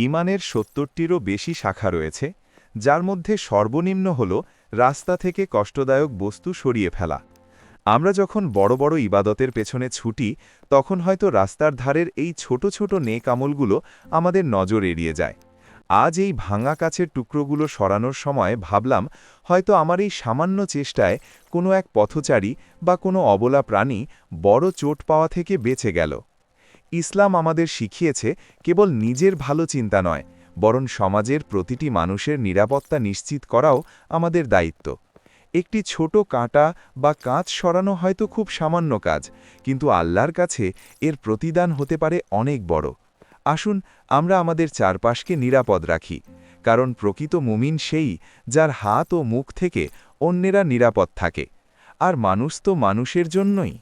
ঈমানের ৭০টিরও বেশি শাখা রয়েছে, যার মধ্যে সর্বনিম্ন হল রাস্তা থেকে কষ্টদায়ক বস্তু সরিয়ে ফেলা। আমরা যখন বড় বড় ইবাদতের পেছনে ছুটি, তখন হয়তো রাস্তার ধারের এই ছোট ছোট নেক আমলগুলো আমাদের নজর এড়িয়ে যায়। আজ এই ভাঙা কাচের টুকরোগুলো সরানোর সময় ভাবলাম, হয়তো আমার এই সামান্য চেষ্টায় কোনো এক পথচারী বা কোনো অবলা প্রাণী বড় চোট পাওয়া থেকে বেঁচে গেল। ইসলাম আমাদের শিখিয়েছে কেবল নিজের ভালো চিন্তা নয়, বরং সমাজের প্রতিটি মানুষের নিরাপত্তা নিশ্চিত করাও আমাদের দায়িত্ব। একটি ছোট কাঁটা বা কাঁচ সরানো হয়তো খুব সামান্য কাজ, কিন্তু আল্লাহর কাছে এর প্রতিদান হতে পারে অনেক বড়। আসুন আমরা আমাদের চারপাশকে নিরাপদ রাখি, কারণ প্রকৃত মুমিন সেই, যার হাত ও মুখ থেকে অন্যেরা নিরাপদ থাকে। আর মানুষ তো মানুষের জন্যই।